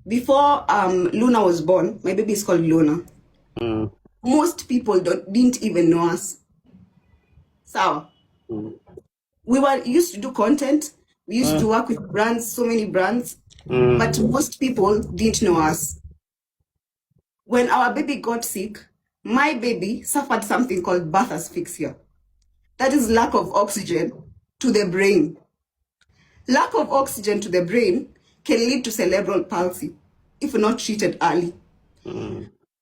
before Luna was born, my baby is called Luna. Most people didn't even know us. So we were used to do content. We used to work with brands, so many brands, but most people didn't know us. When our baby got sick, my baby suffered something called birth asphyxia. That is lack of oxygen to the brain. Lack of oxygen to the brain can lead to cerebral palsy if not treated early.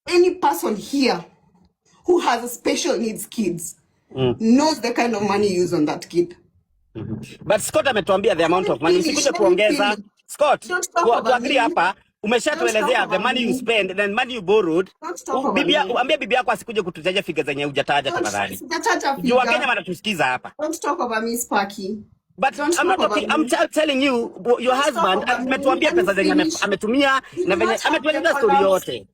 Any person here who has a special needs kids knows the kind of money used on that kid. But Scott ametuambia the amount of money. Usikuje kuongeza. Scott, tuangalie hapa, umeshatuelezea the money you spend and then money you borrowed. Ambia bibi yako asikuje kututaja figures zenye hujataja tafadhali. Juu Wakenya wanatusikiza hapa. Don't talk about me, Sparky. But I'm not talking, I'm telling you, your husband ametuambia pesa zenye ametumia na venye ametueleza story yote.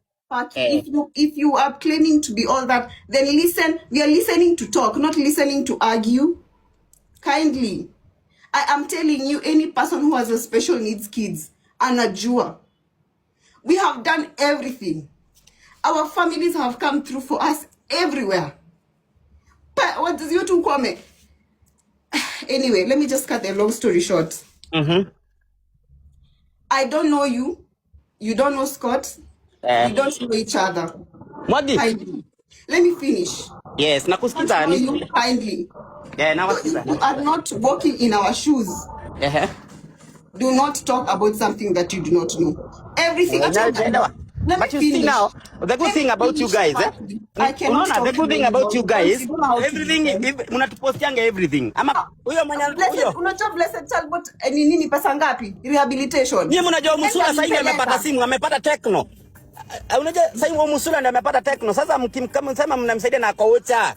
If you are claiming to be all that, then listen. We are listening to talk, not listening to argue. Kindly, I am telling you, any person who has a special needs kids, anajua. We have done everything. Our families have come through for us everywhere. But what does you two comment? Anyway, let me just cut the long story short. I don't know you. You don't know Scott. You don't know each other. Kindly. Let me finish. Yes, nakusikiza. Kindly. Yeah, nakusikiza. You are not walking in our shoes. Do not talk about something that you do not know. Everything. But you see now, the good thing about you guys, the good thing about you guys, everything, unatupostianga everything. Ama huyo mwenye unajua blessed child, but ni nini pesa ngapi? Rehabilitation. Yeye mnajua Musula sasa hivi amepata simu, amepata Tecno. Unajua sasa hivi Musula ndio amepata Tecno. Sasa mkimsema mnamsaidia na kocha.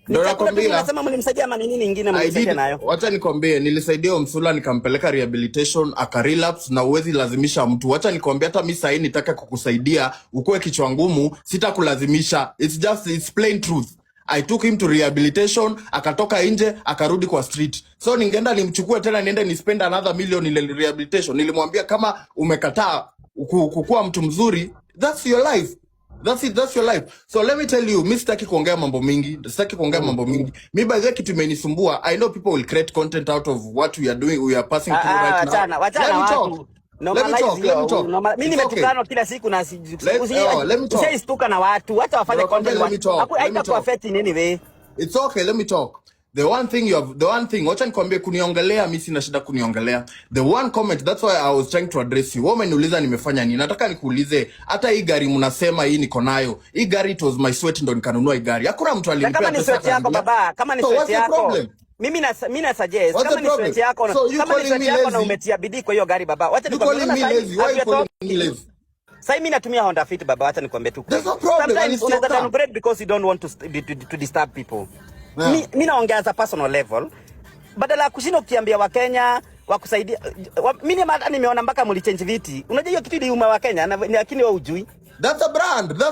Ndio nakwambia. Nasema mlimsaidia ama nini nyingine mlimsaidia nayo. Wacha nikwambie, nilisaidia Msula nikampeleka rehabilitation akarelapse, na uwezi lazimisha mtu. Wacha nikwambie, hata mimi sasa nitaka kukusaidia ukue kichwa ngumu, sitakulazimisha. It's plain truth. I took him to rehabilitation, akatoka nje, akarudi kwa street. So ningeenda nimchukue tena niende ni spend another $1 million ile rehabilitation. Nilimwambia kama umekataa kukua mtu mzuri, that's your life. That's your life. So let me tell you, mimi sitaki kuongea mambo mingi. Mimi by the way kitu imenisumbua. I know people will create content out of what we are doing, we are passing through right now. Let me talk. Mimi nimetukana kila siku na usistuka na watu. Hata wafanye content. Haitakuaffect in any way. It's okay, let me talk. The one thing, wacha nikwambie, kuniongelea mimi sina shida kuniongelea. The one comment, that's why I was trying to address you. Wewe umeniuliza nimefanya nini? Nataka nikuulize, hata hii gari mnasema hii niko nayo. Hii gari it was my sweat ndo nikanunua hii gari. Hakuna mtu alinipea pesa. Kama ni sweat yako baba, kama ni sweat yako. Mimi na suggest, kama ni sweat yako, na umetia bidii kwa hiyo gari baba. Wacha nikwambie, sasa mimi natumia Honda Fit baba, wacha nikwambie tu. Sometimes unaweza downgrade because you don't want to disturb people. Mimi naongea as a personal level. Badala kushinda ukiambia Wakenya wakusaidia. Mimi hata nimeona mpaka mlichange viti. Unajua hiyo kitu iliuma Wakenya lakini wewe hujui. That's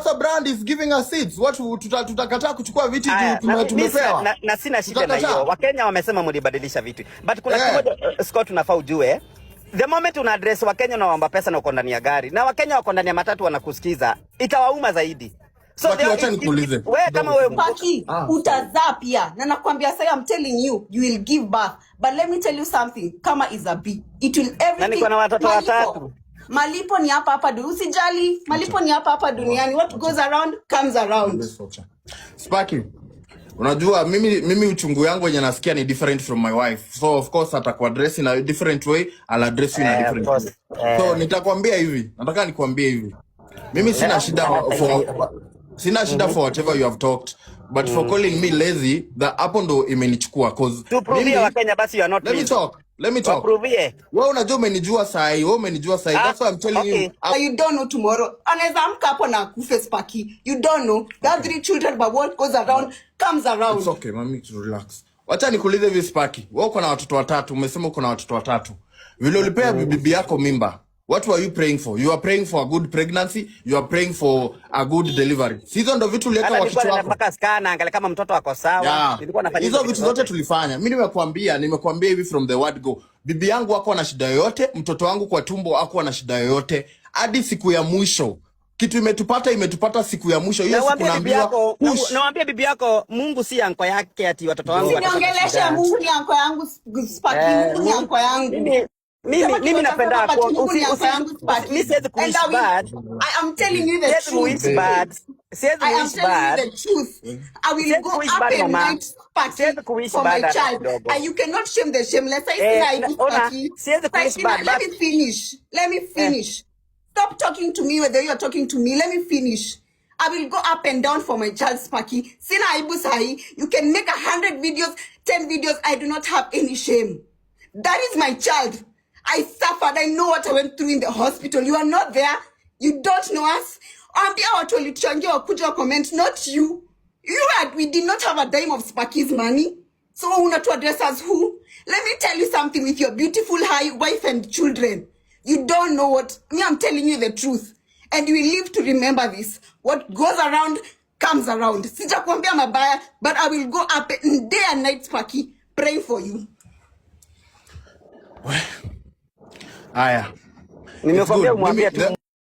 a brand is giving us seats. Watu tutakataa kuchukua viti juu tumepewa. Na sina shida na hiyo. Wakenya wamesema mlibadilisha vitu. But kuna kimoja Scott unafaa ujue. The moment una address Wakenya na waomba pesa na uko ndani ya gari. Na Wakenya wako ndani ya matatu wanakusikiza. Itawauma zaidi. So wacha nikuulize. Wewe kama wewe Paki utazaa pia. Na nakwambia sasa, I'm telling you, you will give birth. But let me tell you something, kama is a B. It will everything. Na niko na watoto watatu. Malipo ni hapa duniani. Usijali, malipo ni hapa duniani. What goes around comes around. Sparky, unajua mimi uchungu yangu yenye nasikia ni different from my wife. So of course atakuaddress in a different way, I'll address you in a different way. So nitakwambia hivi, nataka nikwambie hivi. Mimi sina shida for whatever you have talked, but for calling me lazy, the hapo ndo imenichukua cause mimi Wakenya basi you are not. Let me talk. Wewe unajua umenijua sahi, that's why I'm telling you. You don't know tomorrow. Anaweza amka hapo na kufa Sparky. You don't know. That 3 children, but what goes around comes around. It's okay, mami, relax. Wacha nikuulize hivi Sparky. Wewe uko na watoto watatu, umesema uko na watoto watatu. Vile ulipea bibi yako mimba. What were you praying for? You are praying for a good pregnancy, you are praying for a good delivery. Hizo ndo vitu uliweka wa kichwa wako. Mpaka scan angalia kama mtoto ako sawa. Nilikuwa nafanya hizo vitu zote tulifanya. Mimi nimekuambia hivi from the word go. Bibi yangu hakuwa na shida yoyote, mtoto wangu kwa tumbo hakuwa na shida yoyote hadi siku ya mwisho. Kitu imetupata siku ya mwisho. Hiyo siku naambiwa naambia bibi yako Mungu si anko yake ati watoto wangu watakosha. Mungu ni anko yangu, Sparky. Mungu ni anko yangu. Mimi napenda kwa mimi siwezi kuishi bad. I am telling you the truth. I am telling you the truth. I will go up and night Sparky for my child. And you cannot shame the shameless. I say I do Sparky. Let me finish. Stop talking to me whether you are talking to me. Let me finish. I will go up and down for my child, Sparky. Sina aibu sahi. You can make 100 videos, 10 videos. I do not have any shame. That is my child. I suffered. I know what I went through in the hospital. You are not there. You don't know us. Comment, not you. We did not have a dime of Sparky's money. So una to address us who? Let me tell you something with your beautiful high wife and children. You don't know what. Me, I'm telling you the truth. And you will live to remember this. What goes around comes around. Sijakwambia mabaya, but I will go up day and night, Sparky, praying for you. Aya. Nimekwambia umwambie tu